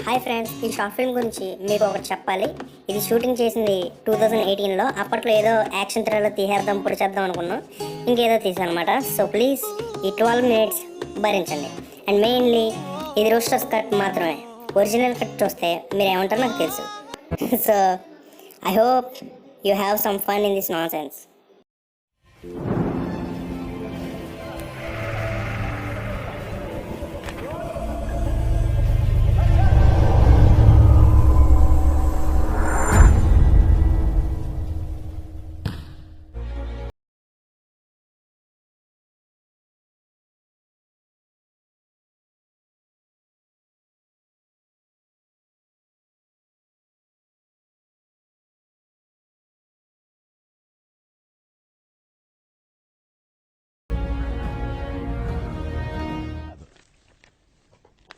Hi friends, ఈ short film గురించి మీకు ఒకటి చెప్పాలి. ఇది షూటింగ్ చేసింది 2018లో. అప్పట్లో ఏదో యాక్షన్ థ్రిల్లర్ తీసేద్దాం పొడిచేద్దాం అనుకున్నాం, ఇంకేదో తీసానమాట. సో ప్లీజ్ ఈ 12 minutes భరించండి. అండ్ మెయిన్లీ ఇది రోస్టర్స్ కట్ మాత్రమే. ఒరిజినల్ కట్ చూస్తే మీరు ఏమంటారో నాకు తెలుసు. So I hope you have some fun in this nonsense.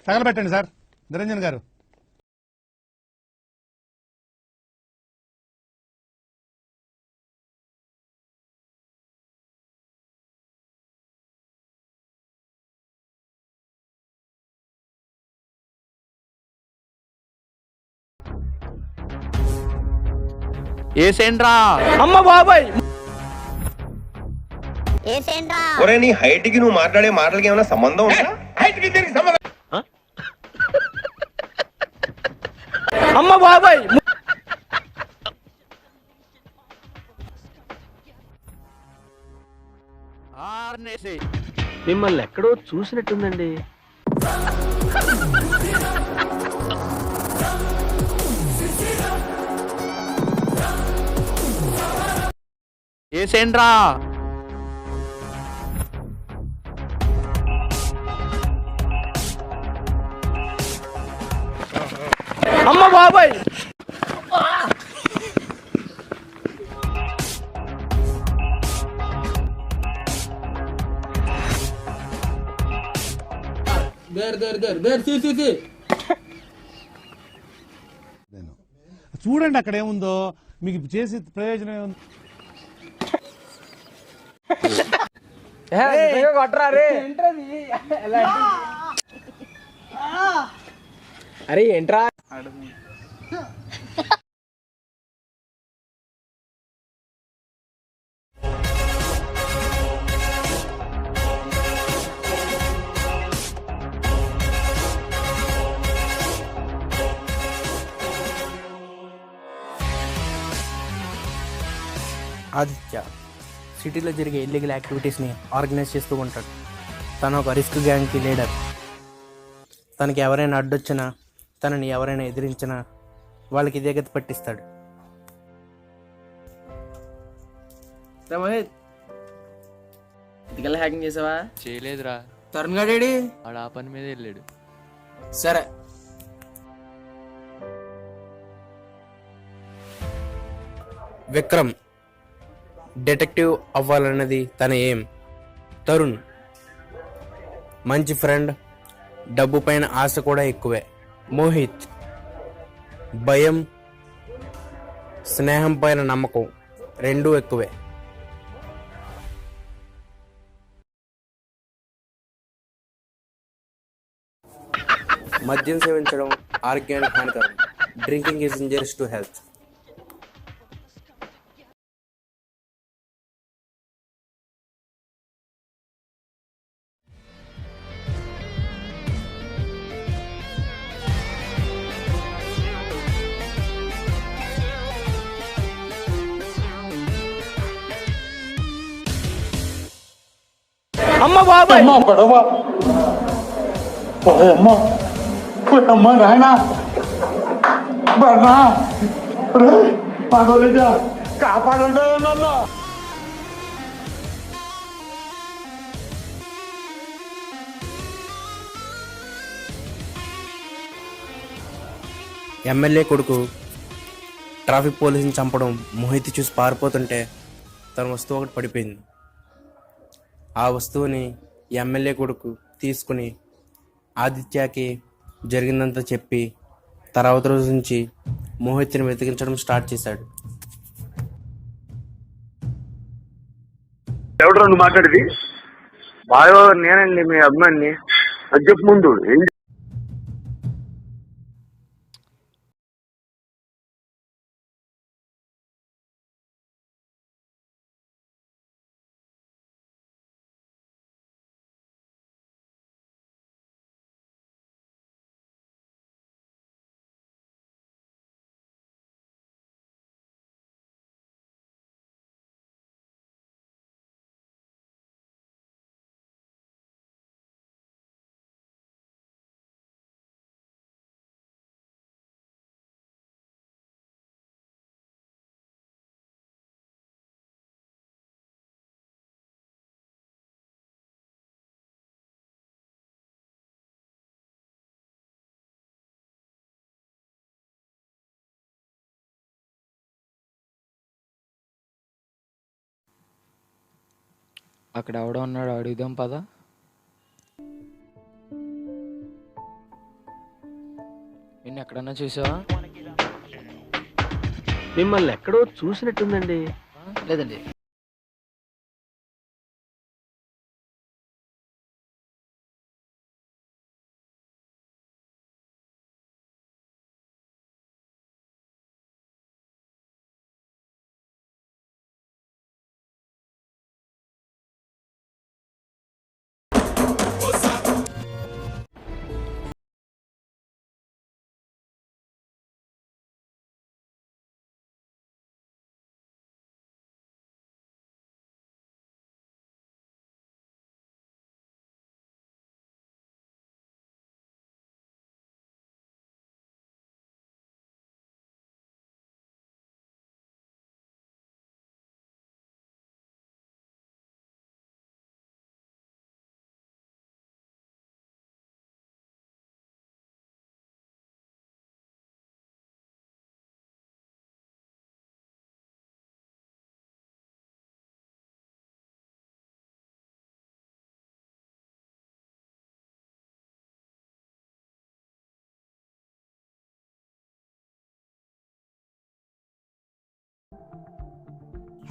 తగలబెట్టండి సార్. నిరంజన్ గారు, ఏసేండ్రా అమ్మ బాబాయ్. ఒరే, నీ హైట్ కి నువ్వు మాట్లాడే మాటలకి ఏమైనా సంబంధం ఉందా? అమ్మ బాబాయ్. మిమ్మల్ని ఎక్కడో చూసినట్టుందండి. ఏసేండ్రా అమ్మ బాబాయ్. నేను చూడండి అక్కడ ఏముందో, మీకు చేసి ప్రయోజనం ఏముంది? అరే ఏంట్రా ఆదిత్య సిటీలో జరిగే ఇల్లీగల్ యాక్టివిటీస్ని ఆర్గనైజ్ చేస్తూ ఉంటాడు. తను ఒక రిస్క్ గ్యాంగ్కి లీడర్. తనకి ఎవరైనా అడ్డొచ్చినా, తనని ఎవరైనా ఎదిరించినా వాళ్ళకి ఇదే గతి పట్టిస్తాడు. మోహిత్, ఇదికల్లా హ్యాకింగ్ చేసావా? చేయలేదురా. తరుణ్ గాడేడి? ఆడ ఆ పని మీద వెళ్ళాడు. సరే, విక్రమ్ డిటెక్టివ్ అవ్వాలన్నది తన ఏం. తరుణ్ మంచి ఫ్రెండ్, డబ్బు పైన ఆశ కూడా ఎక్కువే. మోహిత్ భయం, స్నేహం పైన నమ్మకం రెండూ ఎక్కువే. మద్యం సేవించడం ఆరోగ్యానికి హానికరం. Drinking is injuries to health. అమ్మ బాబాయ్. అమ్మ పడవ, అమ్మ అమ్మ నాయన బర్నా పడవలేదా, కాపాడండి నన్ను. ఎమ్మెల్యే కొడుకు ట్రాఫిక్ పోలీసుని చంపడం మోహిత్ చూసి పారిపోతుంటే తన వస్తువు ఒకటి పడిపోయింది. ఆ వస్తువుని ఎమ్మెల్యే కొడుకు తీసుకుని ఆదిత్యకి జరిగిందంతా చెప్పి తర్వాత రోజు నుంచి మోహిత్ని వెతికించడం స్టార్ట్ చేశాడు. ఎవడు నువ్వు మాట్లాడేది? నేనండి మీ అభిమాని. అది చెప్పు ముందు. అక్కడ ఎవడో ఉన్నాడు, అడుగుదాం పద. నిన్ను ఎక్కడన్నా చూసావా? మిమ్మల్ని ఎక్కడో చూసినట్టుందండి. లేదండి.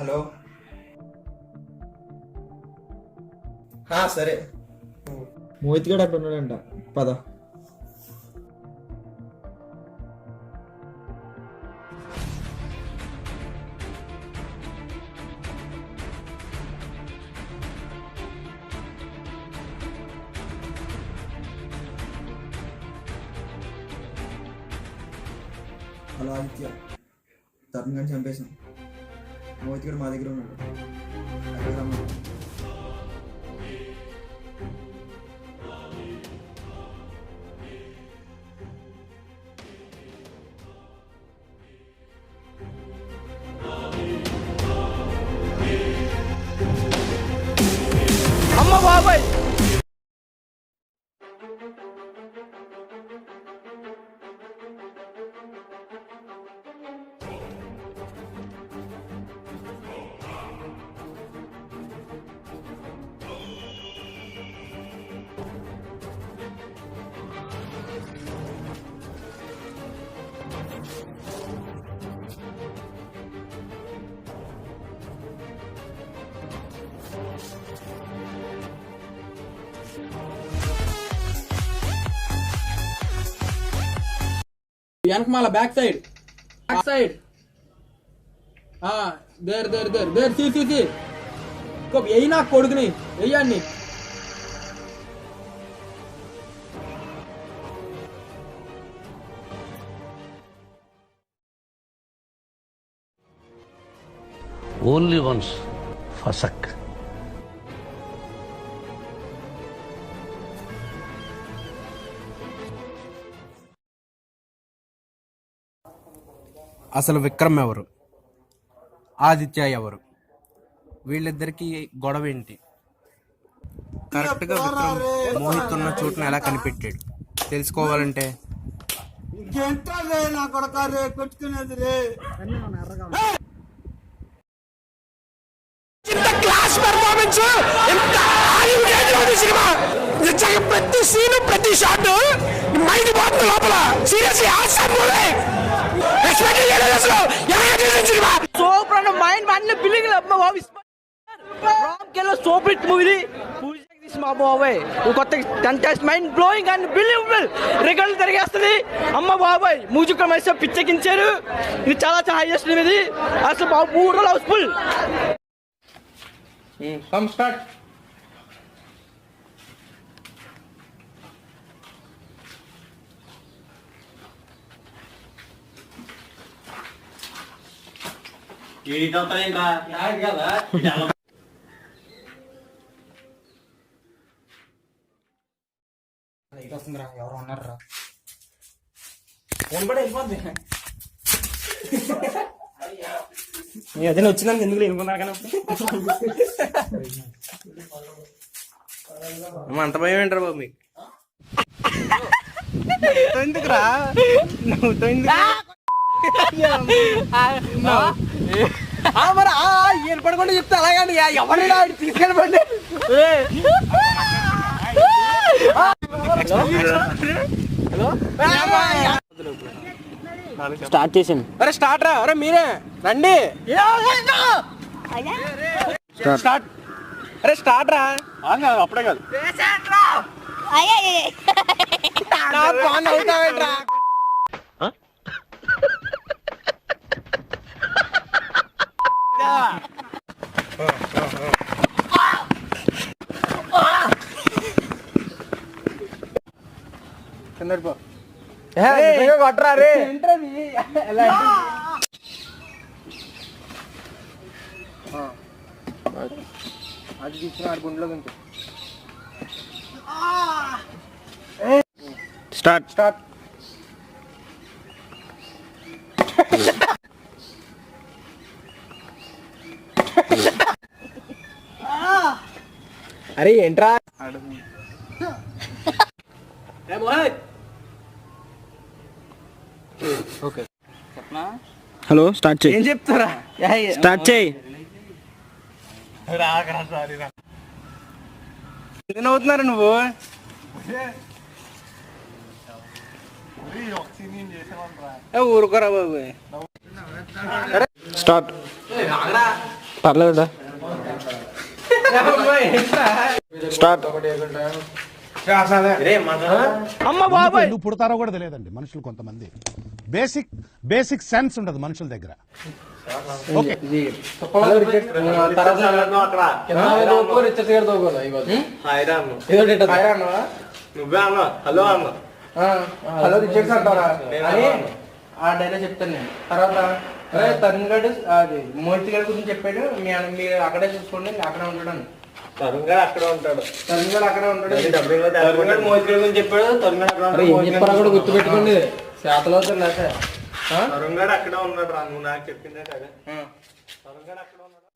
హలో. సరే. మోహిత్ గడు అక్కడ ఉన్నాడంట, పద. హలో ఆదిత్య, తరుణ్ గారిని చంపేశాం. మోహిత్ గడు మా దగ్గర ఉన్నాడు, అక్కడ రమ్మను. అమ్మ బాబాయ్, వెనకమాల back side there there there there సి వెయ్యి నా కొడుకుని వెయ్యండి. ఓన్లీ వన్స్ ఫసక్. అసలు విక్రమ్ ఎవరు, ఆదిత్య ఎవరు, వీళ్ళిద్దరికి గొడవ ఏంటి? కరెక్ట్గా విక్రమ్ మోహిత్ ఉన్న చోటును ఎలా కనిపెట్టాడు తెలుసుకోవాలంటే ప్రతి సీను ప్రతి షాట్ మైండ్ పోతుంది లోపల. Seriously awesome movie. సూపర్ అన్న మైండ్ అన్ని బిల్డింగ్ సూపర్ హిట్ మూవీ. మా బాబాయ్ కొత్త contest mind blowing and believable రికార్డులు తిరిగేస్తుంది. అమ్మ బాబాయ్ మ్యూజిక్ మైసో పిచ్చెక్కించారు. ఇది చాలా చాలా హైయెస్ట్ ఇది అసలు బాబు 3 రోజులు హౌస్ఫుల్. స్టార్ట్. వస్తుందిరా, ఎవరు ఉన్నారా? ఫోన్ కూడా వెళ్ళిపోద్ది. అదే వచ్చిందని ఎందుకు వెళ్ళుకున్నా కానీ అంత భయం ఏంటారు బాబు మీకు? ఎందుకురా మరి ఈయన పడుకుంటే చెప్తే అలాగండి ఎవరైనా తీసుకెళ్ళిపోండి. స్టార్ట్ చేసాను. అరే స్టార్ట్ రా, అరే మీరే రండి. స్టార్ట్. అరే స్టార్ట్ రా. అప్పుడే కాదు అవుతావేంట్రా? కొట్టరా రే. అది తీసుకున్నాడు గుండెలో నుంచి. స్టార్ట్. స్టార్ట్. అరే ఏంట్రా? ఓకే హలో స్టార్ట్ చేయి. ఏం చెప్తారా? స్టార్ట్ చేయి. ఏం అవుతున్నారు నువ్వు? ఊరుకోరా బాబు. స్టార్ట్. పర్లేదా? స్టార్ట్. అమ్మ బాబాయ్. ఎందుకు పుడతారో కూడా తెలియదండి మనుషులు కొంతమంది. బేసిక్ సెన్స్ ఉండదు మనుషుల దగ్గర. ఓకే నువ్వే అన్నా హలో అన్న. హలో రిచెక్స్ అంటారా? ఆ డైలాగ్ చెప్తాను నేను. తర్వాత తరుణ్ గడ్ అది మోహిత్ గారి గురించి చెప్పాడు. మీరు అక్కడే చూసుకోండి, అక్కడే ఉంటాడు. తరుణ్ గడ్ అక్కడే ఉంటాడు. తరుణ్ గడ్ అక్కడే ఉంటాడు. మోహిత్ గారి గురించి చెప్పాడు. తరుణ్ గడ్ అక్కడ కూడా గుర్తుపెట్టుకోండి. శాతలో లేక తరుణ్ గడ్ అక్కడే ఉన్నాడు రా. నువ్వు నాకు చెప్పిందే కదా. తరుణ్ గడ్ అక్కడ ఉన్నాడు.